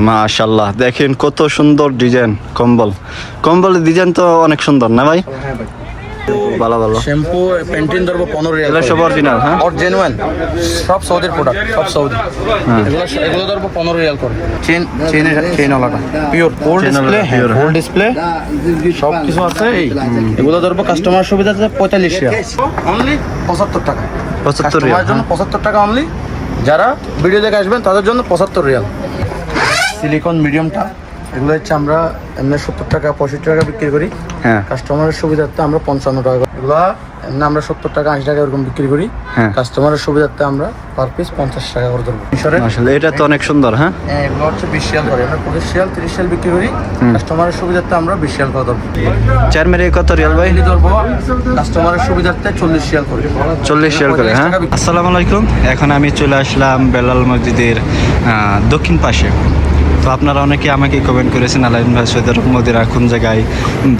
মাশাআল্লাহ, দেখেন কত সুন্দর ডিজাইন। কম্বলের ডিজাইন তো অনেক সুন্দর না ভাই? ভালো ভালো শ্যাম্পু প্যান্টিন ধরবো 15 রিয়াল। এগুলো সব অরিজিনাল? হ্যাঁ, জেনুইন, সব সৌদির প্রোডাক্ট, সব সৌদি। এগুলো ধরবো 15 রিয়াল করে। চেন ওলাটা pure full display, full display সব কিছু আছে। এগুলো ধরবো কাস্টমার সুবিধাতে 45 রিয়াল অনলি, 75 টাকা। 75 রিয়াল জন্য 75 টাকা অনলি। যারা ভিডিও দেখে আসবেন তাদের জন্য 75 রিয়াল। সিলিকন মিডিয়ামটা এগুলো হচ্ছে আমরা এমনি 70 টাকা 65 টাকা বিক্রি করি। হ্যাঁ, কাস্টমারের সুবিধার্থে আমরা 55 টাকা, এগুলো এমনি আমরা 70 টাকা 80 টাকা এরকম বিক্রি করি। হ্যাঁ, কাস্টমারের সুবিধার্থে আমরা পার পিস 50 টাকা করে ধরবো। আসলে এটা তো অনেক সুন্দর। হ্যাঁ, এগুলো হচ্ছে 20 রিয়াল করে, আমরা 25 রিয়াল 30 রিয়াল বিক্রি করি। কাস্টমারের সুবিধার্থে আমরা 20 রিয়াল করে ধরবো। চার মেরে কত রিয়াল ভাই? ধরবো কাস্টমারের সুবিধার্থে 40 রিয়াল করে। 40 রিয়াল করে। হ্যাঁ, আসসালামু আলাইকুম। এখন আমি চলে আসলাম বেলাল মসজিদের দক্ষিণ পাশে। তো আপনারা অনেকে আমাকে কমেন্ট করেছেন, আলাইন ভাই সৌদি আরব মদিনা কোন জায়গায়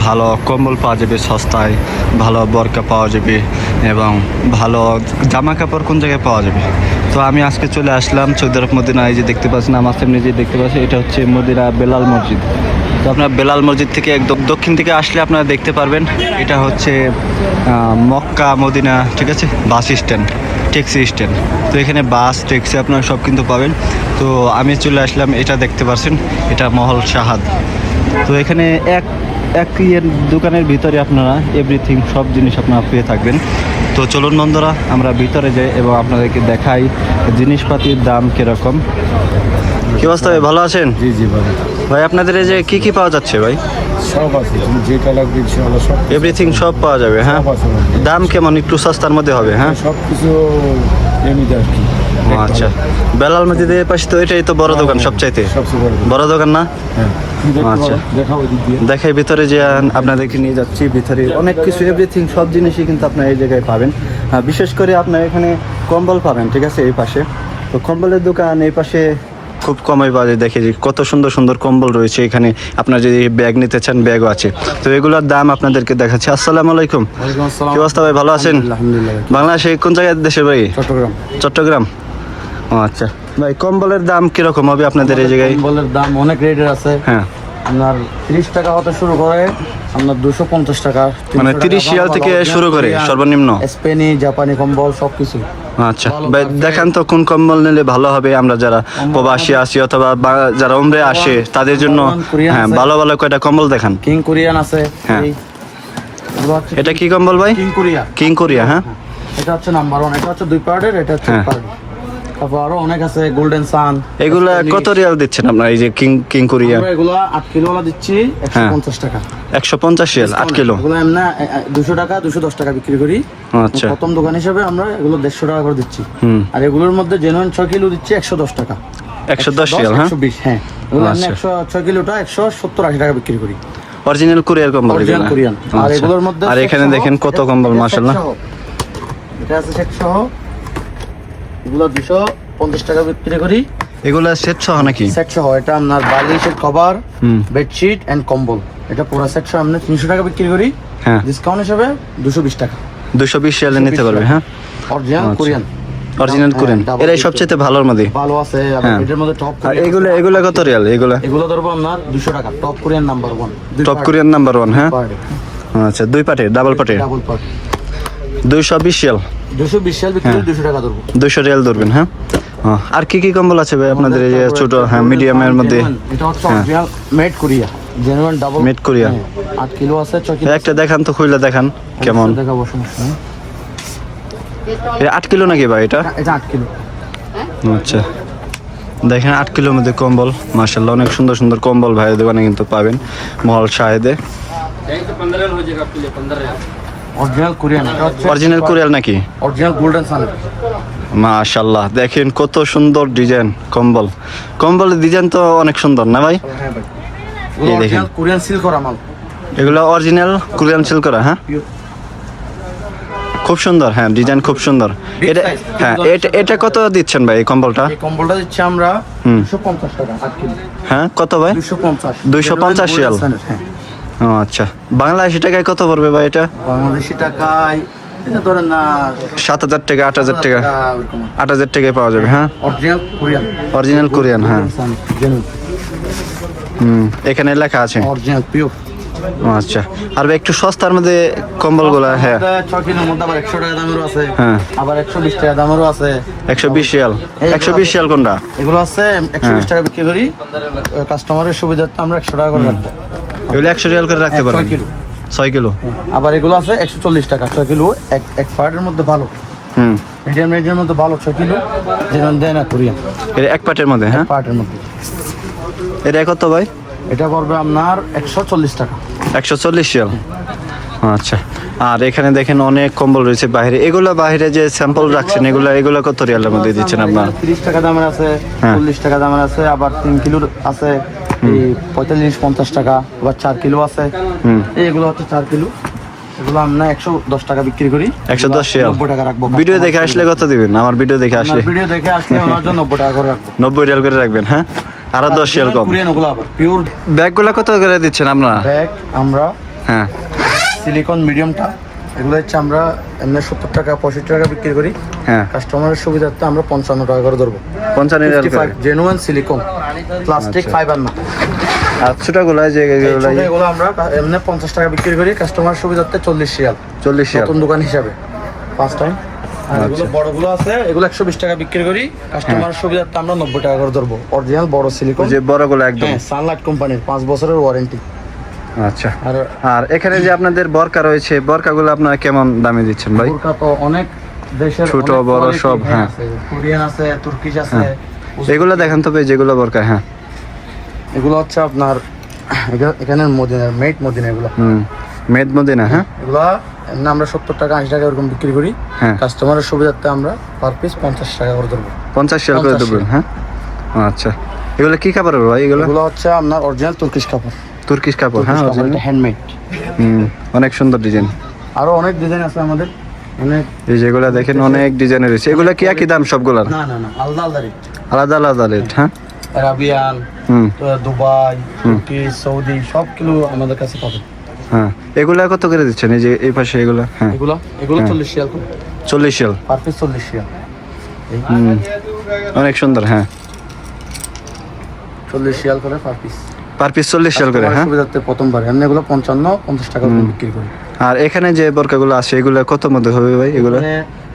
ভালো কম্বল পাওয়া যাবে সস্তায়, ভালো বরকা পাওয়া যাবে এবং ভালো জামা কাপড় কোন জায়গায় পাওয়া যাবে। তো আমি আজকে চলে আসলাম সৌদি আরব মদিনা। এই যে দেখতে পাচ্ছেন, আমার সামনে যে দেখতে পাচ্ছেন, এটা হচ্ছে মদিনা বেলাল মসজিদ। তো আপনার বেলাল মসজিদ থেকে একদম দক্ষিণ থেকে আসলে আপনারা দেখতে পারবেন এটা হচ্ছে মক্কা মদিনা, ঠিক আছে, বাস স্ট্যান্ড, ট্যাক্সি স্ট্যান্ড। তো এখানে বাস ট্যাক্সি আপনারা সব কিন্তু পাবেন। তো আমি চলে আসলাম, এটা দেখতে পাচ্ছেন, এটা মহল শাহাদ। তো এখানে এক ইয়ের দোকানের ভিতরে আপনারা এভরিথিং সব জিনিস আপনারা পেয়ে থাকবেন। তো চলুন বন্ধুরা, আমরা ভিতরে যাই এবং আপনাদেরকে দেখাই জিনিসপাতির দাম কীরকম। কি অবস্থা ভাই, ভালো আছেন? জি জি ভাই। ভাই আপনাদের এই যে কি পাওয়া যাচ্ছে ভাই? সব আছে, তুমি যেটা লাগবে ইনশাআল্লাহ সব এভরিথিং সব পাওয়া যাবে। হ্যাঁ, দাম কেমন? একটু সস্তার মধ্যে হবে? হ্যাঁ, সব কিছু এমনিতে আর কি। আচ্ছা, বেলাল মসজিদের পাশে তো এটাই তো বড় দোকান, সবচাইতে সবচেয়ে বড় দোকান না? হ্যাঁ, আচ্ছা, দেখাও এদিক দিয়ে। দেখাই ভিতরে যে আপনাদেরকে নিয়ে যাচ্ছি। ভিতরে অনেক কিছু এভরিথিং সব জিনিসই কিন্তু আপনার এই জায়গায় পাবেন। বিশেষ করে আপনার এখানে কম্বল পাবেন, ঠিক আছে, এই পাশে। তো কম্বলের দোকান এই পাশে খুব কমই পাওয়া যায়। দেখে যে কত সুন্দর সুন্দর কম্বল রয়েছে এখানে। আপনার যদি ব্যাগ নিতে চান ব্যাগও আছে। তো এগুলোর দাম আপনাদেরকে দেখাচ্ছি। আসসালামু আলাইকুম। কি অবস্থা ভাই, ভালো আছেন? আলহামদুলিল্লাহ। বাংলাদেশে কোন জায়গায় দেশে ভাই? চট্টগ্রাম। ও আচ্ছা ভাই, কম্বলের দাম কিরকম হবে আপনাদের এই জায়গায়? কম্বলের দাম অনেক রেটের আছে। হ্যাঁ, আপনার 30 টাকা হতে শুরু করে আপনার 250 টাকা, মানে 30 রিয়াল থেকে শুরু করে সর্বনিম্ন স্পেনি জাপানি কম্বল সবকিছু। আচ্ছা ভাই, দেখান তো কোন কম্বল নিলে ভালো হবে। আমরা যারা প্রবাসী আছি অথবা যারা উমরে আসে তাদের জন্য হ্যাঁ, ভালো ভালো কয়টা কম্বল দেখান। কিং কোরিয়ান আছে। হ্যাঁ, এটা কি কম্বল ভাই? King Korea. হ্যাঁ, এটা হচ্ছে নাম্বার 1, এটা হচ্ছে 2 পার্টের, এটা হচ্ছে হ্যাঁ। পার্ট। তারপর আরো অনেক আছে, গোল্ডেন সান। এগুলা কত রিয়াল দিচ্ছেন আপনার এই যে কিং কোরিয়া? আমরা এগুলো 8 কিলো ওয়ালা দিচ্ছি 150 টাকা। 150 রিয়াল 8 কিলো। এগুলো এমনি 200 টাকা 210 টাকা বিক্রি করি। আচ্ছা, প্রথম দোকান হিসেবে আমরা এগুলো 150 টাকা করে দিচ্ছি। আর এগুলোর মধ্যে জেনুইন 6 কিলো দিচ্ছি 110 টাকা। 110 রিয়াল। হ্যাঁ, 120। হ্যাঁ, এগুলো আচ্ছা। 106 কিলোটা 170-80 টাকা বিক্রি করি। অরিজিনাল কোরিয়ার কম্বল অরিজিনাল এগুলা। কোরিয়ান। আর আচ্ছা, এগুলোর মধ্যে আর এখানে দেখেন কত কম্বল, মাশাআল্লাহ। এটা আছে সেট সহ, এগুলো 250 টাকা বিক্রি করি। এগুলা সেট সহ নাকি? সেট সহ, এটা আপনার বালিশের কভার, বেডশিট এন্ড কম্বল, এটা পুরো সেট সহ আমরা 300 টাকা বিক্রি করি। হ্যাঁ, ডিসকাউন্ট হিসেবে 220 টাকা। 220 রিয়ালে নিতে পারবে। হ্যাঁ, অরিজিনাল কোরিয়ান। অরিজিনাল কোরিয়ান এরাই সবচেয়ে ভালোর মধ্যে ভালো আছে। হ্যাঁ। এটার মধ্যে টপ আর এগুলা কত রিয়াল? এগুলো ধরবো আপনার 200 টাকা। Top Korean number 1। Top Korean number 1। হ্যাঁ, আচ্ছা, 2 পাটে ডাবল পাটে ডাবল পার্ট 220 রিয়াল। 220 রিয়াল বিক্রি 200 টাকা ধরবো। 200 রিয়াল ধরবেন। হ্যাঁ, আর কি কি কম্বল আছে ভাই আপনাদের এই যে ছোট? হ্যাঁ, মিডিয়ামের মধ্যে। এটা হচ্ছে original made Korea, genuine double made Korea. 8 kilo আছে 6 কিলো। একটা দেখান তো, খুলে দেখান কেমন। দেখাবো, সমস্যা নেই। এটা 8 কিলো নাকি ভাই? এটা এটা 8 কিলো। আচ্ছা, দেখেন 8 কিলোর মধ্যে কম্বল, মাশাআল্লাহ অনেক সুন্দর সুন্দর কম্বল ভাইয়ের দোকানে কিন্তু পাবেন মহল শাহেদে। Original Korean. এটা হচ্ছে অরিজিনাল কোরিয়াল নাকি? অরিজিনাল গোল্ডেন সান। মাশাআল্লাহ, দেখেন কত সুন্দর ডিজাইন কম্বলের ডিজাইন তো অনেক সুন্দর না ভাই? হ্যাঁ ভাই, এই দেখেন অরিজিনাল কোরিয়ান সিল্ক করা মাল। এগুলো অরিজিনাল কোরিয়ান সিল্ক করা। হ্যাঁ, খুব সুন্দর। হ্যাঁ, ডিজাইন খুব সুন্দর। এটা হ্যাঁ, এটা কত দিচ্ছেন ভাই এই কম্বলটা? এই কম্বলটা দিচ্ছি আমরা 250 টাকা 8 কিলো। হ্যাঁ, কত ভাই? 250 রিয়াল। হ্যাঁ। ও আচ্ছা, বাংলাদেশি টাকায় কত পড়বে ভাই এটা? বাংলাদেশি টাকায় এটা ধরেন না 7,000 টাকা 8,000 টাকা ওরকম। 8,000 টাকায় পাওয়া যাবে। হ্যাঁ, অরিজিনাল কোরিয়ান। Original Korean. হ্যাঁ, জেনুইন। এখানে লেখা আছে। Original pure. আচ্ছা, আর ভাই একটু সস্তার মধ্যে কম্বলগুলো? হ্যাঁ 6 কিলোর মধ্যে আবার 100 টাকা দামেরও আছে, হ্যাঁ আবার 120 টাকা দামেরও আছে। 120 রিয়াল। 120 রিয়াল কোনটা? এগুলো আছে 120 টাকা বিক্রি করি, কাস্টমারের সুবিধার্থে আমরা 100 টাকা করে রাখবো। এগুলো 100 রিয়াল করে রাখতে পারেন? 6 কিলো। 6 কিলো। আবার এগুলো আছে 140 টাকা 6 কিলো, এক পার্টের মধ্যে ভালো, মিডিয়াম রেঞ্জের মধ্যে ভালো 6 কিলো, যেমন দেয় না কোরিয়ান এটা এক পাটের মধ্যে? হ্যাঁ পার্টের মধ্যে। এটা কত ভাই? এটা পড়বে আপনার 140 টাকা। 140 রিয়াল। আচ্ছা, আর এখানে দেখেন অনেক কম্বল রয়েছে বাইরে। এগুলো বাইরে যে স্যাম্পল রাখছেন এগুলো কত রিয়ালের মধ্যে দিচ্ছেন আপনার? 30 টাকা দামের আছে, 40 টাকা দামের আছে, আবার 3 কিলোর আছে, এই 45-50 টাকা, আবার 4 কিলো আছে। এইগুলো হচ্ছে 4 কিলো, এগুলো আমরা 110 টাকা বিক্রি করি। 110 রিয়াল। 90 টাকা রাখবো। ভিডিও দেখে আসলে কত দিবেন? আমার ভিডিও দেখে আসলে? ভিডিও দেখে আসলে ওনার জন্য 90 টাকা করে রাখবো। 90 রিয়াল করে রাখবেন। হ্যাঁ, আরো 10 রিয়াল কম। কোরিয়ান ওগুলো আবার পিওর। ব্যাগগুলো কত করে দিচ্ছেন আপনারা? ব্যাগ আমরা হ্যাঁ সিলিকন মিডিয়ামটা, এগুলো হচ্ছে আমরা এমনি 70 টাকা 65 টাকা বিক্রি করি। হ্যাঁ, কাস্টমারের সুবিধার্থে আমরা 55 টাকা করে ধরবো। 55 রিয়াল করে। জেনুইন সিলিকন, প্লাস্টিক ফাইবার না। আর ছোটগুলো যে এগুলো আমরা এমনি 50 টাকা বিক্রি করি, কাস্টমার সুবিধার্থে 40 রিয়াল। 40 রিয়াল নতুন দোকান হিসাবে ফার্স্ট টাইম। আর এগুলো বড়গুলো আছে, এগুলো 120 টাকা বিক্রি করি, কাস্টমার সুবিধার্থে আমরা 90 টাকা করে ধরবো। অরিজিনাল বড় সিলিকন, যে বড়গুলো একদম। সানলাইট কোম্পানির 5 বছরের ওয়ারেন্টি। আচ্ছা, আর এখানে যে আপনাদের বরকা রয়েছে, বরকাগুলো আপনারা কেমন দামে দিচ্ছেন ভাই? বোরকা তো অনেক দেশের, ছোট অনেক বড় quality, সব, হ্যাঁ। আছে, কোরিয়ান আছে, তুর্কিশ আছে। এগুলো দেখেন তো ভাই, যেগুলো বরকা। হ্যাঁ, এগুলো হচ্ছে আপনার এখানে মদিনার মেড মদিনা, এগুলো মেদ মদিনা। হ্যাঁ, এগুলো এমনি আমরা 70 টাকা 80 টাকা এরকম বিক্রি করি। হ্যাঁ, কাস্টমারের সুবিধার্থে আমরা পার পিস 50 টাকা করে ধরবো। 50 রিয়াল করে দেবেন। হ্যাঁ, আচ্ছা, এগুলো কি কাপড়ের ভাই? এগুলো হচ্ছে আপনার অরিজিনাল তুর্কিশ কাপড়। তুর্কিশ কাপড়। হ্যাঁ, অরিজিনাল হ্যান্ডমেড। অনেক সুন্দর ডিজাইন। আরো অনেক ডিজাইন আছে আমাদের, অনেক। এই যেগুলো দেখেন অনেক ডিজাইনের রয়েছে। এগুলো কি একই দাম সবগুলোর? না না না, আলাদা আলাদা রেট, আলাদা আলাদা রেট। হ্যাঁ, আরাবিয়ান, দুবাই, তুর্কি, সৌদি সব কিলো আমাদের কাছে পাবেন। হ্যাঁ, এগুলা কত করে দিচ্ছেন? এই যে এই পাশে এগুলা। হ্যাঁ, এগুলো 40 রিয়াল করে। 40 রিয়াল পার পিস 40 রিয়াল। অনেক সুন্দর। হ্যাঁ, 40 রিয়াল করে per piece. Per piece 40 Real করে। হ্যাঁ, সুবিধার্থে প্রথমবার এমনি এগুলো 55-50 টাকা করে বিক্রি করি। আর এখানে যে বোরকাগুলো আছে এগুলো কত মধ্যে হবে ভাই? এগুলো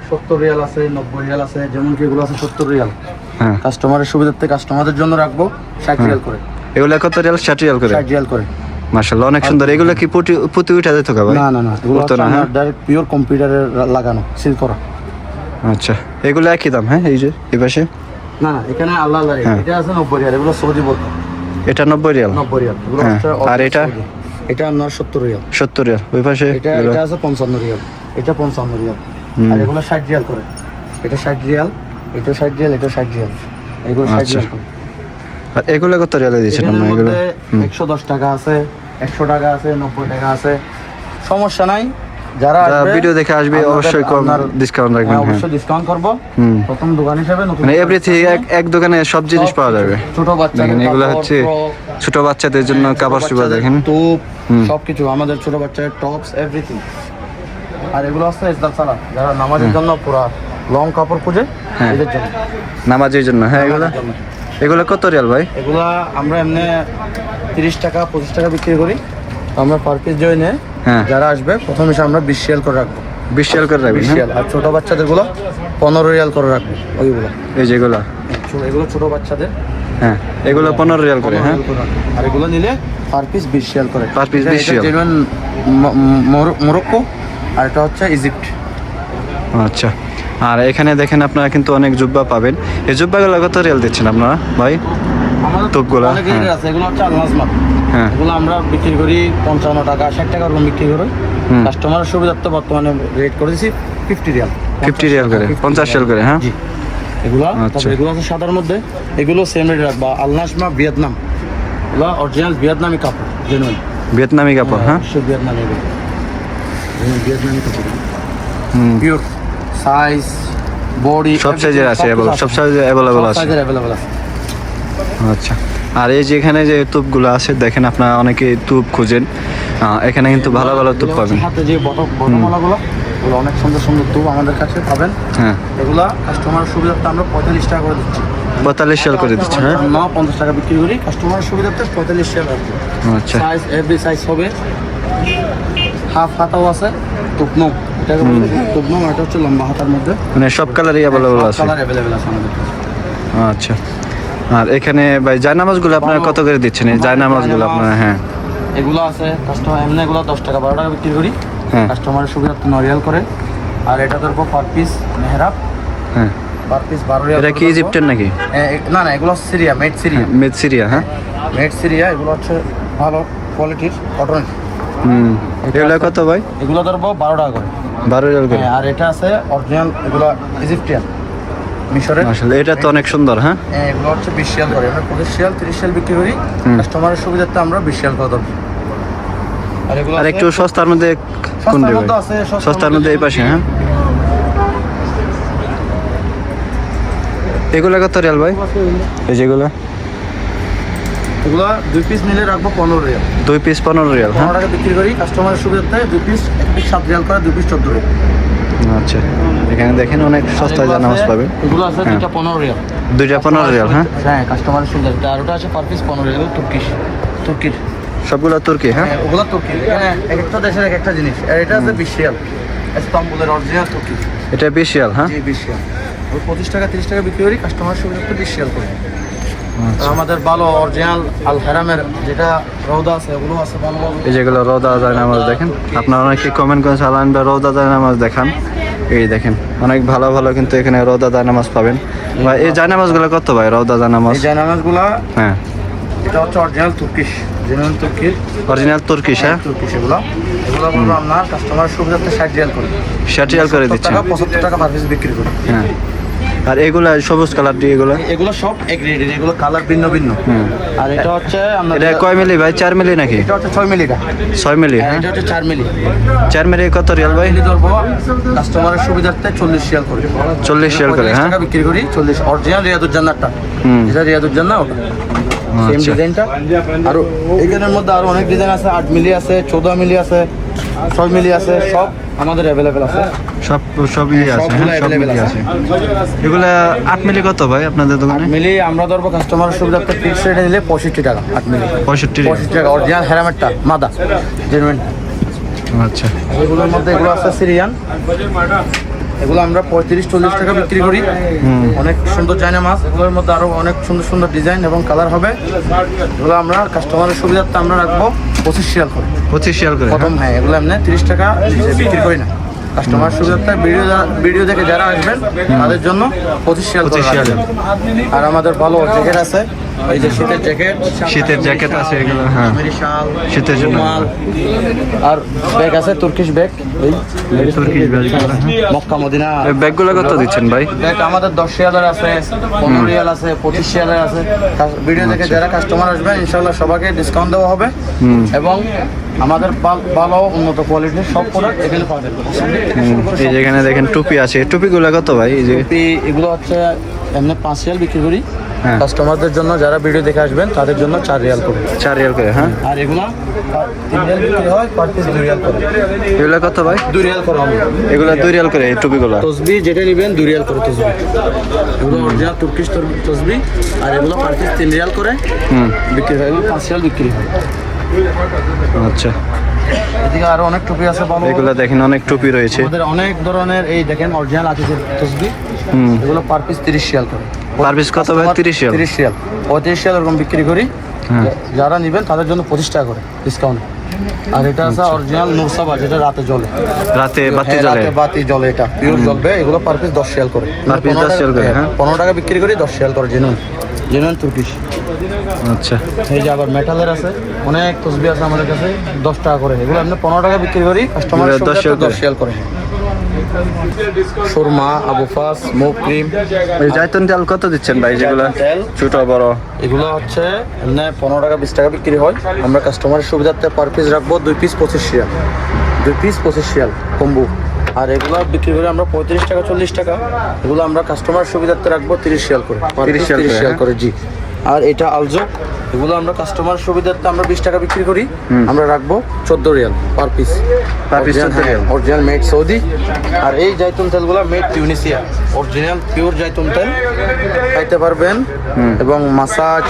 70 রিয়াল আছে, 90 রিয়াল আছে, যেমন কি এগুলো আছে 70 রিয়াল। হ্যাঁ, কাস্টমারের সুবিধার্থে কাস্টমারদের জন্য রাখবো 60 রিয়াল করে। এগুলো কত রিয়াল? 60 রিয়াল করে। 60 রিয়াল করে। মাশাআল্লাহ, অনেক সুন্দর। এগুলো কি পুঁতি উঠা যেত ভাই? না না না, এগুলো উঠতো না। হ্যাঁ, ডাইরেক্ট পিওর কম্পিউটারে লাগানো, সিল করা। আচ্ছা, এগুলো একই দাম? হ্যাঁ, এই যে এই পাশে। না না, এখানে আলাদা আলাদা রেট। এটা আছে 90 রিয়াল, এগুলো সৌদি বোরকা। এটা 90 রিয়াল। 90 রিয়াল এগুলো হ্যাঁ, হচ্ছে। আর এটা? এটা আপনার 70 রিয়াল। 70 রিয়াল। ওই পাশে এটা আছে 55 রিয়াল, এটা 55 রিয়াল। আর এগুলো 60 রিয়াল করে। এটা 60 রিয়াল, এটা 60 রিয়াল, এটা 60 রিয়াল, এগুলো 60 রিয়াল করে। আর এগুলো কত রিয়ালে দিচ্ছেন এখানের আপনারা? এগুলো মধ্যে 110 টাকা আছে, 100 টাকা আছে, 90 টাকা আছে, সমস্যা নাই। যারা আসবে, ভিডিও দেখে আসবে অবশ্যই কম ডিসকাউন্ট রাখবেন। হ্যাঁ, অবশ্যই ডিসকাউন্ট করব। প্রথম দোকান হিসেবে নতুন মানে এভরিথিং এক দোকানে সব জিনিস পাওয়া যাবে। ছোট বাচ্চাদের দেখেন এগুলো কাপড়, হচ্ছে ফ্রক, ছোট বাচ্চাদের জন্য কাপড় চোপড়। দেখেন টপ, সবকিছু আমাদের ছোট বাচ্চাদের টপস, এভরিথিং। আর এগুলো আছে ইসলাম সালা, যারা নামাজের জন্য পুরা লং কাপড় খুঁজে, এদের জন্য, নামাজের জন্য। হ্যাঁ, এগুলো কত রিয়াল ভাই? এগুলা আমরা এমনি 30 টাকা 25 টাকা বিক্রি করি। আমরা পার পিস জয়েনে হ্যাঁ, যারা আসবে প্রথম হিসেবে আমরা 20 রিয়াল করে রাখবো। 20 রিয়াল করে রাখবেন। 20 রিয়াল। আর ছোট বাচ্চাদের গুলো 15 রিয়াল করে রাখবো। ওইগুলো এই যেগুলো, এগুলো ছোট বাচ্চাদের। হ্যাঁ, এগুলো 15 রিয়াল করে। হ্যাঁ, 15 রিয়াল করে রাখবো। আর এগুলো নিলে পার পিস 20 রিয়াল করে। পার পিস 20 রিয়াল। জেনুইন মরক্কো, আর এটা হচ্ছে ইজিপ্ট। আচ্ছা, আর এখানে দেখেন আপনারা কিন্তু অনেক জুব্বা পাবেন। এই জুব্বাগুলো কত রিয়াল দিচ্ছেন আপনারা ভাই? আমাদের টপগুলা, অনেক রেট আছে। এগুলো হচ্ছে আলনাজমাত। হ্যাঁ, এগুলো আমরা বিক্রি করি 55 টাকা 60 টাকা ওরকম বিক্রি করি। কাস্টমারের সুবিধার্থে বর্তমানে রেট করে দিয়েছি 50 রিয়াল। 50 রিয়াল করে, 50 রিয়াল করে। হ্যাঁ, জি, এগুলো। আচ্ছা। তারপর এগুলো আছে সাদার মধ্যে, এগুলো সেম রেট রাখবা। আলনাজমা ভিয়েতনাম, এগুলো অরিজিনাল ভিয়েতনামি কাপড়, জেনুইন ভিয়েতনামি কাপড়। হ্যাঁ, ভিয়েতনামি, এগুলো ভিয়েতনামি কাপড়, পিওর সাইজ, বডি সব সাইজের আছে, সব সাইজে অ্যাভেলেবল আছে। অ্যাভেলেবল আছে। আচ্ছা, আর এই যে এখানে যে তুপগুলো আছে দেখেন, আপনারা অনেকে তুপ খুঁজেন, এখানে কিন্তু ভালো ভালো তুপ পাবেন। হাতে যে বটমওয়ালাগুলো, এগুলো অনেক সুন্দর সুন্দর তুপ আমাদের কাছে পাবেন। হ্যাঁ, এগুলা কাস্টমার সুবিধার্থে আমরা 45 টাকা করে দিচ্ছি। 42 রিয়াল করে দিচ্ছে, হ্যাঁ? 50 টাকা বিক্রি করি, কাস্টমারের সুবিধার্থে 45 রিয়াল রাখবো। আচ্ছা, সাইজ এভরি সাইজ হবে, হাফ হাতাও আছে, টুকনো এটাকে বলে টুকনো, এটা হচ্ছে লম্বা হাতার মধ্যে। মানে সব কালারই অ্যাভেলেবল আছে। কালার অ্যাভেলেবেল আছে আমাদের কাছে। আচ্ছা, আর এখানে ভাই জায়নামাজগুলো আপনারা কত করে দিচ্ছেন? এই জায়নামাজগুলো আপনারা, হ্যাঁ এগুলো আছে কাস্টমার এমনি এগুলো 10 টাকা 12 টাকা বিক্রি করি, হ্যাঁ কাস্টমারের সুবিধার্থে নরিয়াল করে। আর এটা ধরবো পার পিস মেহরাব, হ্যাঁ। Per piece 12 Real. এটা কি ইজিপ্টের নাকি? না না, এগুলো Syria, made Syria, made Syria, হ্যাঁ মেড সিরিয়া। এগুলো হচ্ছে ভালো কোয়ালিটির কটন। এগুলো কত ভাই? এগুলো ধরবো 12 টাকা করে। 12 রিয়াল করে। আর এটা আছে অরিজিনাল, এগুলো ইজিপ্টিয়ান, মিশরের। আসলে এটা তো অনেক সুন্দর, হ্যাঁ। এগুলো হচ্ছে 20 রিয়াল করে, আমরা 25 রিয়াল 30 রিয়াল বিক্রি করি, কাস্টমারের সুবিধার্থে আমরা 20 রিয়াল করে ধরবো। আর এগুলো আর একটু সস্তার মধ্যে কোনটা ভাই? সস্তার মধ্যে এই পাশে, হ্যাঁ। এগুলো কত রিয়াল ভাই? এই যেগুলো এগুলো 2 পিস নিলে রাখবো 15 রিয়াল। 2 পিস 15 রিয়াল, হ্যাঁ। 15 টাকা বিক্রি করি, কাস্টমারের সুবিধার্থে 2 পিস 1 পিস 7 রিয়াল করে, 2 পিস 14 রিয়াল। আচ্ছা, এখানে দেখেন অনেক সস্তায় জায়নামাজ পাবেন। এগুলো আছে হ্যাঁ। দুইটা 15 রিয়াল। দুইটা 15 রিয়াল, হ্যাঁ। হ্যাঁ, কাস্টমারের সুবিধার্থে। আর ওটা আছে পার পিস 15 রিয়াল, তুর্কির। সবগুলো তুর্কি, হ্যাঁ। ওগুলো তুর্কি, এখানে এক একটা দেশের এক একটা জিনিস। আর এটা আছে 20 রিয়াল, ইস্তাম্বুলের অরিজিনাল তুর্কি। এটা 20 রিয়াল, হ্যাঁ। জি 20 রিয়াল। ওই 25 টাকা 30 টাকা বিক্রি করি, কাস্টমার সুবিধার্থে 20 রিয়াল করে। আর আমাদের ভালো অরিজিনাল আল হারামের যেটা রৌদা আছে, ওগুলো আছে ভালো ভালো। এই যেগুলো রোদা জায়নামাজ দেখেন, আপনারা অনেকে কমেন্ট করেন সালান বা রোদা জায়নামাজ দেখান। এই দেখেন অনেক ভালো ভালো কিন্তু এখানে রোদা জায়নামাজ পাবেন। ভাই এই জায়নামাজগুলো কত ভাই? রোদা জায়নামাজ, এই জায়নামাজগুলো, হ্যাঁ। এটা হচ্ছে অরিজিনাল তুর্কিশ, জেনুইন তুর্কির, অরিজিনাল তুর্কিশ, হ্যাঁ। তুর্কিশ। এগুলো বলবো আপনার কাস্টমার সুবিধার্থে 60 রিয়াল করে, 60 রিয়াল করে দিচ্ছেন, 75 টাকা পার পিস বিক্রি করি। হ্যাঁ। আর এগুলা সবুজ কালার দিয়ে এগুলো, এগুলো সব এক রেটের, এগুলো কালার ভিন্ন ভিন্ন। আর এটা হচ্ছে আমরা, এটা কয় মিলি ভাই? 4 মিলি নাকি? এটা হচ্ছে 6 মিলিটা, 6 মিলি, আর হ্যাঁ। এটা হচ্ছে 4 মিলি। 4 মিলি কত রিয়াল ভাই? মিলি ধরবো কাস্টমারের সুবিধার্থে 40 রিয়াল করে, 40 রিয়াল করে, 40 হ্যাঁ। টাকা বিক্রি করি। 40 অরিজিনাল রিয়াদুজ্জান্নারটা, যেটা রিয়াদুজ্জান্না ওটা সেম আচ্ছা। ডিজাইনটা। আর এখানের মধ্যে আরো অনেক ডিজাইন আছে, 8 মিলি আছে, 14 মিলি আছে, 6 মিলি আছে, সব আমাদের অ্যাভেলেবেল আছে। সবই আছে, সবগুলো হ্যাঁ, সব available মিলি আছে। আছে। এগুলা 8 মিলি কত ভাই আপনাদের দোকানে? মিলি আমরা ধরবো কাস্টমারের সুবিধার্থে ফিক্সড রেটে নিলে 65 টাকা 8 মিলি। 65 রিয়াল, 65 টাকা অরিজিনাল হেরামেটটা, মাদা জেনুইন। আচ্ছা। এগুলোর মধ্যে এগুলো আছে সিরিয়ান, এগুলো আমরা 35-40 টাকা বিক্রি করি। অনেক সুন্দর চায়না মাছ, এগুলোর মধ্যে আরো অনেক সুন্দর সুন্দর ডিজাইন এবং কালার হবে। এগুলো আমরা কাস্টমারের সুবিধার্থে আমরা রাখবো 25 রিয়াল করে, 25 রিয়াল করে, প্রথম। হ্যাঁ, এগুলো এমনি 30 টাকা বিক্রি করি না। কাস্টমার সুবিধার্থে ভিডিও দেখে যারা আসবেন তাদের জন্য 25 রিয়াল করে 25 রিয়াল। রাখবেন। আর আমাদের ভালো জ্যাকেট আছে, এই যে শীতের জ্যাকেট, শীতের জ্যাকেট আছে এগুলো, হ্যাঁ। কাশ্মীরি শাল, শীতের জন্য। রুমাল। আর ব্যাগ আছে তুর্কিশ ব্যাগ, এই তুর্কিশ ব্যাগগুলো, হ্যাঁ। Mecca Medina. এই ব্যাগগুলো কত দিচ্ছেন ভাই? দেখ আমাদের 10 রিয়ালের আছে, 15 রিয়াল আছে, 25 রিয়ালের আছে। ভিডিও দেখে যারা কাস্টমার আসবেন ইনশাআল্লাহ সবাইকে ডিসকাউন্ট দেওয়া হবে। এবং আমাদের ভালো উন্নত কোয়ালিটির সব প্রোডাক্ট এখানে পাওয়া যাবে। এই যেখানে দেখেন টুপি আছে, টুপিগুলো কত ভাই? এই যে এগুলো হচ্ছে এমনি 5 রিয়াল বিক্রি করি, হ্যাঁ। কাস্টমারদের জন্য যারা ভিডিও দেখে আসবেন তাদের জন্য 4 রিয়াল করে। 4 রিয়াল করে, হ্যাঁ। আর এগুলো 3 রিয়াল বিক্রি হয়, পার পিস 2 রিয়াল করে। এগুলো কত ভাই? 2 রিয়াল করে হবে। এগুলো 2 রিয়াল করে এই টুপিগুলো। তসবি যেটা নেবেন 2 রিয়াল করে তসবি, এগুলো অরিজিনাল তুর্কিশ তসবি। আর এগুলো পার পিস 3 রিয়াল করে বিক্রি হয়, এগুলো 5 রিয়াল বিক্রি হয়। আচ্ছা, এদিকে আরো অনেক টুপি আছে ভালো। এগুলো দেখেন অনেক টুপি রয়েছে। আমাদের অনেক ধরনের, এই দেখেন অরিজিনাল আছে যে তসবি, এগুলো পার পিস 30 রিয়াল করে। পার পিস কত ভাই? 30 রিয়াল, 30 রিয়াল, 35 রিয়াল এরকম বিক্রি করি। হ্যাঁ। যারা নেবেন তাদের জন্য 25 টাকা করে ডিসকাউন্ট। আর এটা আছে অরিজিনাল নুরসাবা, যেটা রাতে জ্বলে, রাতে বাতি হ্যাঁ, জ্বলে। রাতে বাতি জ্বলে, এটা পিওর জ্বলবে। এগুলো পার পিস 10 রিয়াল করে, পার পিস 10 রিয়াল করে, হ্যাঁ। 15 টাকা বিক্রি করি, 10 রিয়াল করে জেনুইন তুর্কিশ। আচ্ছা, এই যে আবার মেটালের আছে, অনেক তসবি আছে আমাদের কাছে 10 টাকা করে। এগুলো আপনি 15 টাকা বিক্রি করি, কাস্টমার এগুলো 10 10 রিয়াল করে। সুরমা, আবু ফাস, স্মোক ক্রিম। এই জায়তুন তেল কত দিচ্ছেন ভাই? যেগুলো তেল ছোট বড়, এগুলো হচ্ছে এমনি 15 টাকা 20 টাকা বিক্রি হয়। আমরা কাস্টমারের সুবিধার্থে পার পিস রাখবো 2 পিস 25 রিয়াল, 2 পিস 25 রিয়াল কম্বো। আর এগুলো বিক্রি করে আমরা 35 টাকা 40 টাকা। এগুলো আমরা কাস্টমার সুবিধার্থে রাখবো 30 রিয়াল করে, 30 রিয়াল করে, জি। আর এটা আলজো, এগুলো আমরা কাস্টমার সুবিধার্থে আমরা 20 টাকা বিক্রি করি, আমরা রাখবো 14 রিয়াল পার পিস। পার পিস 14 রিয়াল। Original made Saudi. আর এই জাইতুন তেলগুলো মেড টিউনিসিয়া, অরিজিনাল পিওর জাইতুন তেল খাইতে পারবেন এবং মাসাজ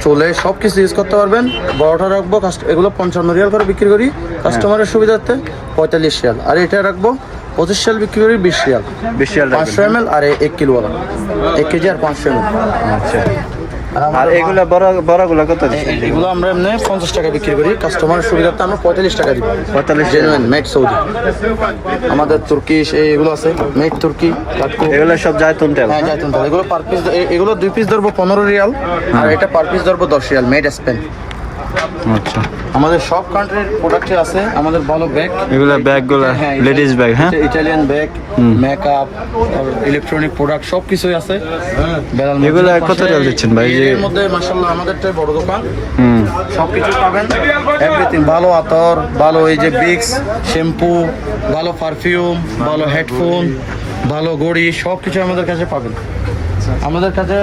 চুলে সব কিছু ইউজ করতে পারবেন। বড়টা রাখবো এগুলো 55 রিয়াল করে বিক্রি করি কাস্টমারের সুবিধার্থে, 45 রিয়াল। আর এটা রাখবো 25 রিয়াল বিক্রি করি, 20 রিয়াল। 20 রিয়াল 500 ml আর 1 কিলোওয়ালা, 1 কেজি আর 500 ml। আচ্ছা। আর এগুলা বড়গুলা কত দিচ্ছেন? এগুলো আমরা এমনি 50 টাকা বিক্রি করি কাস্টমারের সুবিধার্থে, আমরা 45 টাকা দিব। 45 জেনুইন মেড সৌদি। আমাদের তুর্কিশ এগুলো আছে, মেড তুর্কি কাটকো, এগুলা সব জায়তুন তেল। হ্যাঁ জাইতুন তেল। এগুলো পার পিস, এগুলো 2 পিস ধরবো 15 রিয়াল, আর এটা পার পিস ধরবো 10 রিয়াল, মেড স্পেন। আচ্ছা। আমাদের সব কান্ট্রির প্রোডাক্টে আছে, আমাদের ভালো ব্যাগ, এগুলা ব্যাগগুলা লেডিস ব্যাগ, হ্যাঁ Italian bag, makeup, electronic product সব কিছুই আছে। বেলাল এগুলা মসজিদের কত পাশে, রিয়াল দিচ্ছেন ভাই? এর মধ্যে মাশাআল্লাহ আমাদেরটাই বড় দোকান, সব কিছু পাবেন, এভরিথিং। ভালো আতর, ভালো এই যে বিক্স, শ্যাম্পু, ভালো পারফিউম, ভালো হেডফোন, ভালো ঘড়ি, সব কিছু আমাদের কাছে পাবেন। আমাদের কাছে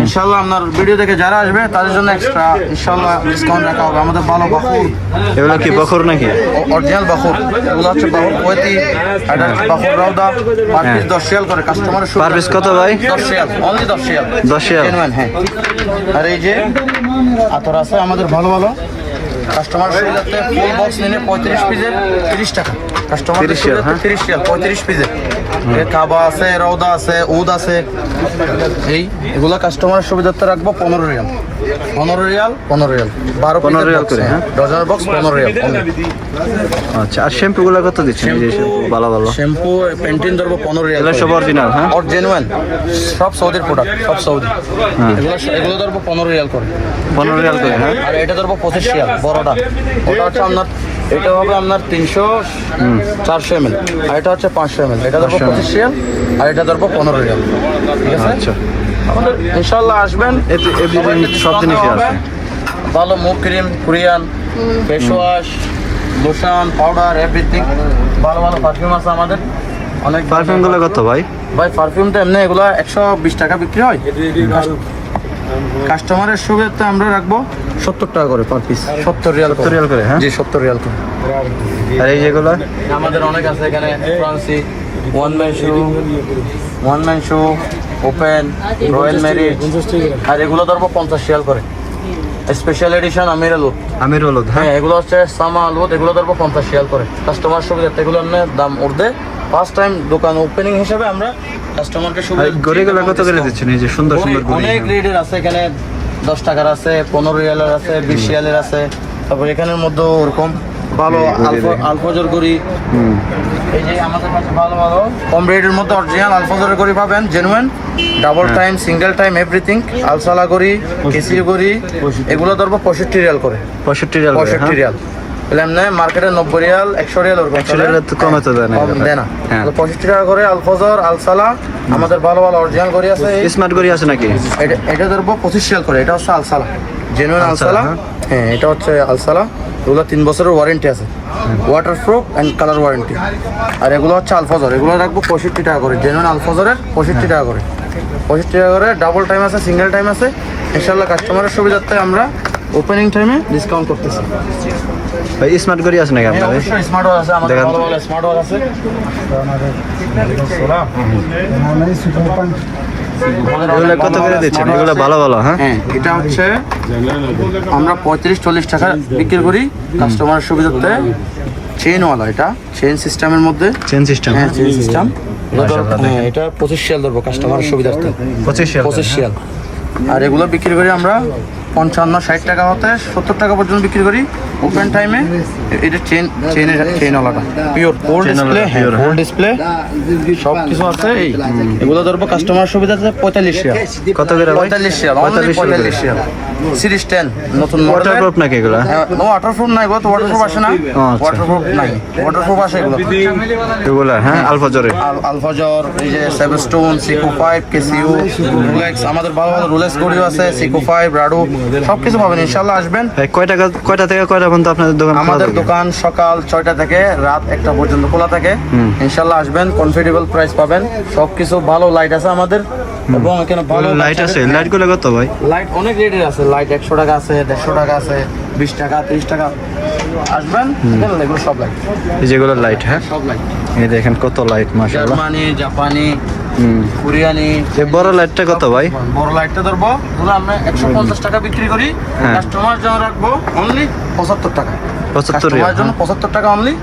ইনশাআল্লাহ আপনার ভিডিও দেখে যারা আসবে তাদের জন্য এক্সট্রা ইনশাআল্লাহ ডিসকাউন্ট রাখা হবে। আমাদের ভালো বাকুর, এগুলা কি বখর নাকি? অরিজিনাল বাকুর, এগুলো হচ্ছে বাকুর কোয়েতি, এটা বাকুর রাউদা, পার পিস 10 রিয়াল করে কাস্টমারের পার পিস কত ভাই? 10 Real, only 10 Real. 10 Real. Genuine, হ্যাঁ। আর এই যে আতর আছে আমাদের ভালো ভালো, কাস্টমার সুবিধার্থে ফুল বক্স নিলে 35 পিসের 30 টাকা, কাস্টমার 30 রিয়াল, হ্যাঁ। 30 রিয়াল 35 পিসের। কাবা আছে, রৌদা আছে, উদ আছে, এগুলো কাস্টমারের সুবিধার্থে রাখবো 15 রিয়াল, 15 রিয়াল, 15 রিয়াল, 15 রিয়াল করে, হ্যাঁ। ডজনের বক্স 15 রিয়াল। আচ্ছা। আর শ্যাম্পু গুলা কত দিচ্ছেন? এই যে শ্যাম্পু ভালো ভালো শ্যাম্পু পেন্টিন ধরবো 15 রিয়াল। এগুলা সব অরিজিনাল, হ্যাঁ আর জেনুইন, সব সৌদির প্রোডাক্ট, সব সৌদি। এগুলো ধরবো 15 রিয়াল করে, 15 রিয়াল করে, হ্যাঁ। আর এটা ধরবো 25 রিয়াল বড়টা। ওটা হচ্ছে আপনার, এটা হবে আপনার 400 ml, আর এটা হচ্ছে 500 ml। এটা ধরবো 25 রিয়াল, আর এটা ধরবো 15 রিয়াল। ঠিক আছে? আচ্ছা। আমাদের ইনশাআল্লাহ আসবেন, এভরিথিং সব জিনিসই আছে। ভালো মুখ cream, Korean face wash, lotion, powder, everything. ভালো ভালো পারফিউম আছে আমাদের অনেক। পারফিউম গুলো কত ভাই? ভাই পারফিউম তো এমনি এগুলো 120 টাকা বিক্রি হয়, কাস্টমারের সুবিধাতে আমরা রাখবো 70 টাকা করে পার পিস। 70 রিয়াল, 70 রিয়াল করে, হ্যাঁ। জি 70 রিয়াল করে। আর এই যেগুলো আমাদের অনেক আছে এখানে, ফ্রান্সি, ওয়ান ম্যান শু, ওপেন, রয়্যাল মেরিট, আর এগুলো ধরবো 50 রিয়াল করে। স্পেশাল এডিশন আমির আলুদ, আমির হলুদ, হ্যাঁ। হ্যাঁ এগুলো হচ্ছে সামা আলুদ, এগুলো ধরবো 50 রিয়াল করে। কাস্টমার সুবিধাতে এগুলো এমনি দাম উঠবে। ফার্স্ট টাইম দোকান ওপেনিং হিসেবে আমরা কাস্টমারকে আর সুবিধা। গড়িগুলো কত করে দিচ্ছেন? এই যে সুন্দর সুন্দর গড়ি, অনেক রেটের আছে এখানে, 10 টাকার আছে, 15 রিয়ালের আছে, 20 রিয়ালের আছে। তারপর এখানের মধ্যে ওরকম ভালো আলফাজর গড়ি, এই যে আমাদের কাছে ভালো ভালো কম রেটের মধ্যে অরিজিনাল আলফাজরের গড়ি পাবেন, genuine, double time, single time, everything. আলসালা গড়ি, কেসিও গড়ি, এগুলো ধরবো 65 রিয়াল করে। 65 রিয়াল, 65 রিয়াল। এমনি মার্কেটে 90 রিয়াল, 100 রিয়াল, ওরকম 100 রিয়াল তো কমে তো দেয় না, দেয় না। হ্যাঁ। 65 টাকা করে আলফাজর, আলসালা, আমাদের ভালো ভালো অরিজিনাল গড়ি আছে। স্মার্ট গড়ি আছে নাকি? এটা ধরবো 25 রিয়াল করে। এটা হচ্ছে আলসালা, জেনুইন আলসালা, হ্যাঁ। এটা হচ্ছে আলসালা, এগুলো 3 বছরের ওয়ারেন্টি আছে, ওয়াটারপ্রুফ অ্যান্ড কালার ওয়ারেন্টি। আর এগুলো হচ্ছে আলফাজর, এগুলো রাখবো 65 টাকা করে, জেনুইন আলফাজরের 65 টাকা করে। 65 টাকা করে, ডাবল টাইম আছে, সিঙ্গেল টাইম আছে। ইনশাআল্লাহ কাস্টমারের সুবিধার্থে আমরা ওপেনিং টাইমে ডিসকাউন্ট করতেছি। ভাই স্মার্ট গড়ি আছে নাকি হ্যাঁ, আপনাদের? অবশ্যই স্মার্ট ওয়াচ আছে আমাদের, দেখান। ভালো ভালো স্মার্ট ওয়াচ আছে। এগুলো কত করে দিচ্ছেন? এগুলো ভালো ভালো, হ্যাঁ। হ্যাঁ, এটা হচ্ছে আমরা 35-40 টাকা বিক্রি করি কাস্টমারের সুবিধার্থে। চেইনওয়ালা, এটা চেইন সিস্টেমের মধ্যে, চেন সিস্টেম, হ্যাঁ চেইন সিস্টেম। হ্যাঁ, এটা 25 রিয়াল ধরবো কাস্টমারের সুবিধার্থে, 25 রিয়াল, 25 রিয়াল। আর এগুলো বিক্রি করি আমরা 55-60 টাকা হতে 70 টাকা পর্যন্ত বিক্রি করি ওপেন টাইমে। এটা চেইনওয়ালাটা পিওর ফুল ডিসপ্লে, হ্যাঁ ফুল ডিসপ্লে সব কিছু আছে। এগুলো ধরবো কাস্টমার সুবিধাতে 45 রিয়াল। কত করে ভাই? 45 রিয়াল, অনলি 45 রিয়াল। সিরিজ 10 নতুন মডেল। ওয়াটারপ্রুফ নাকি এগুলো? নো ওয়াটারপ্রুফ নাই, এগুলো তো ওয়াটারপ্রুফ আসে না, আচ্ছা। ওয়াটারপ্রুফ নাই, ওয়াটারপ্রুফ আসে এগুলো। এগুলো, হ্যাঁ, আলফাজরে। আলফাজর, এই যে সেভেস্টোন, সিকো 5, কেসিও, রোলেক্স, আমাদের ভালো ভালো রোলেক্স গড়িও আছে, সিকো 5, রাডো, সব কিছু পাবেন। ইনশাআল্লাহ আসবেন। ভাই কয়টা থেকে কয়টা পর্যন্ত আপনাদের দোকান খোলা আমাদের থাকে? দোকান সকাল 6টা থেকে রাত 1টা পর্যন্ত খোলা থাকে। ইনশাআল্লাহ আসবেন, কমফোর্টেবল প্রাইস পাবেন, সব কিছু ভালো লাইট আছে আমাদের, এবং এখানে ভালো লাইট আছে, লাইটগুলো কত ভাই? লাইট অনেক রেটের আছে, লাইট 100 টাকা আছে, 150 টাকা আছে, 20 টাকা, 30 টাকা। আসবেন এখানে এগুলো সব লাইট, এই যেগুলো লাইট, হ্যাঁ সব লাইট। এই দেখেন কত লাইট মাশাআল্লাহ। জার্মানি, জাপানি, কোরিয়ানি। এই বড় লাইটটা কত ভাই? বড় লাইটটা ধরবো, ওগুলো আমরা 150 টাকা বিক্রি করি, হ্যাঁ। কাস্টমার জন্য রাখবো অনলি 75 টাকা। 75 রিয়াল, কাস্টমারের জন্য 75 টাকা অনলি।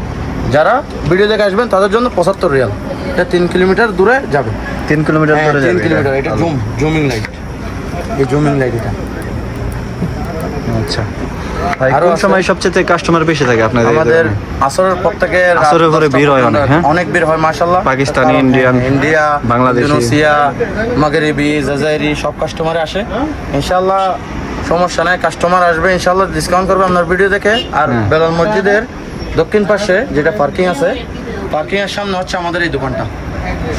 যারা ভিডিও দেখে আসবেন তাদের জন্য 75 রিয়াল। এটা 3 কিলোমিটার দূরে যাবে। 3 কিলোমিটার হ্যাঁ, ধরে 3 যাবে কিলোমিটার। এটা জুমিং লাইট, এই জুমিং লাইট এটা। আচ্ছা ভাই, আরো কোন আছে। সময় সবচেয়ে কাস্টমার বেশি থাকে আপনাদের? আমাদের আসরের পর থেকে রাত আসরের পরে 10টা ভিড় হয় অনেক, হ্যাঁ? অনেক ভিড় হয় মাশাআল্লাহ। পাকিস্তানি, কারণ ইন্ডিয়ান, ইন্ডিয়া, বাংলাদেশি। ইন্দোনেশিয়া, মাগরিবি, জাজাইরি সব কাস্টমার আসে। ইনশাআল্লাহ সমস্যা নাই, কাস্টমার আসবে ইনশাআল্লাহ, ডিসকাউন্ট করবে আপনার ভিডিও দেখে। আর হ্যাঁ। বেলাল মসজিদের দক্ষিণ পাশে যেটা পার্কিং আছে, পার্কিং এর সামনে হচ্ছে আমাদের এই দোকানটা।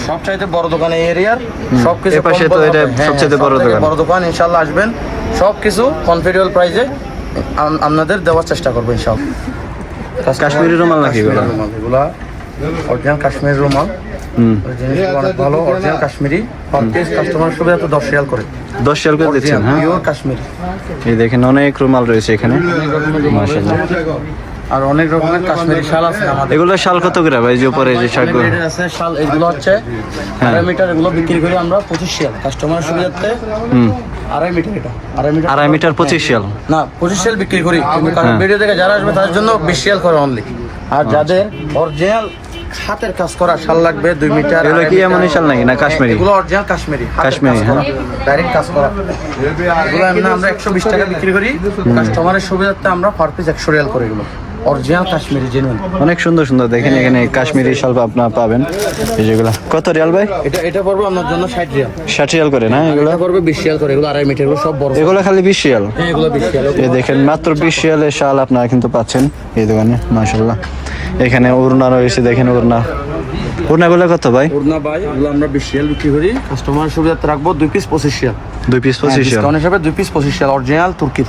সবচাইতে বড় দোকান এই এরিয়ার। সবকিছু এই পাশে কম তো বড় এটা হবে। হ্যাঁ, সবচেয়ে বড় সবথেকে দোকান। বড় দোকান। ইনশাআল্লাহ আসবেন, সবকিছু কনফিডেন্ট প্রাইসে আপনাদের দেওয়ার চেষ্টা করবো ইনশাআল্লাহ। কাশ্মীরি রুমাল নাকি এগুলো? এগুলা অরিজিনাল কাশ্মীরি রুমাল। জিনিসগুলো অনেক ভালো, original Kashmiri. Per piece customer সুবিধা তো 10 রিয়াল করে। 10 রিয়াল করে দিচ্ছেন, হ্যাঁ? পিওর কাশ্মীরি। এই দেখেন অনেক রুমাল রয়েছে এখানে মাশাআল্লাহ। আর অনেক রকমের কাশ্মীরি শাল আছে আমাদের। এগুলো শাল কত করে ভাই, যে উপরে যে শালগুলো? অনেক রেটের আছে শাল। এগুলো হচ্ছে 2.5 মিটার, এগুলো বিক্রি করি আমরা 25 রিয়াল কাস্টমার সুবিধার্থে। 2.5 মিটার এটা, 2.5 মিটার। 2.5 metre 25 Real. না, 25 রিয়াল বিক্রি করি, কিন্তু কারণ হ্যাঁ। ভিডিও দেখে যারা আসবে তাদের জন্য 20 রিয়াল করে অনলি। আর যাদের অরিজিনাল হাতের কাজ করা শাল লাগবে 2 মিটার। এগুলো কি 2.5 এমনই মিটার। শাল নাকি, না কাশ্মীরি? এগুলো অরিজিনাল কাশ্মীরি, কাশ্মীরি, হ্যাঁ। ডাইরেক্ট কাজ করা। এগুলো এমনি আমরা 120 টাকা বিক্রি করি, কাস্টমারের সুবিধার্থে আমরা পার পিস 100 রিয়াল করে। এগুলো অরিজিনাল কাশ্মীরি জেনুইন। অনেক সুন্দর সুন্দর দেখেন এখানে কাশ্মীরি শাল আপনারা পাবেন। এই যেগুলো কত রিয়াল ভাই? এটা পড়বে আপনার জন্য 60 রিয়াল। 60 রিয়াল করে, না এগুলো? এটা পড়বে 20 রিয়াল করে। এগুলো 2.5 মিটার, এগুলো সব বড়। এগুলো খালি 20 রিয়াল। হ্যাঁ, এগুলো 20 রিয়াল। এই দেখেন মাত্র 20 রিয়ালের শাল আপনারা কিন্তু পাচ্ছেন এই দোকানে মাশাআল্লাহ। এখানে ওড়না রয়েছে, দেখেন ওড়নাগুলো কত ভাই? ওড়না ভাই এগুলো আমরা 20 রিয়াল বিক্রি করি, কাস্টমার সুবিধার্থে রাখবো 2 পিস 25 রিয়াল। 2 পিস 25 রিয়াল। ডিসকাউন্ট হিসাবে 2 পিস 25 রিয়াল, অরিজিনাল তুর্কি।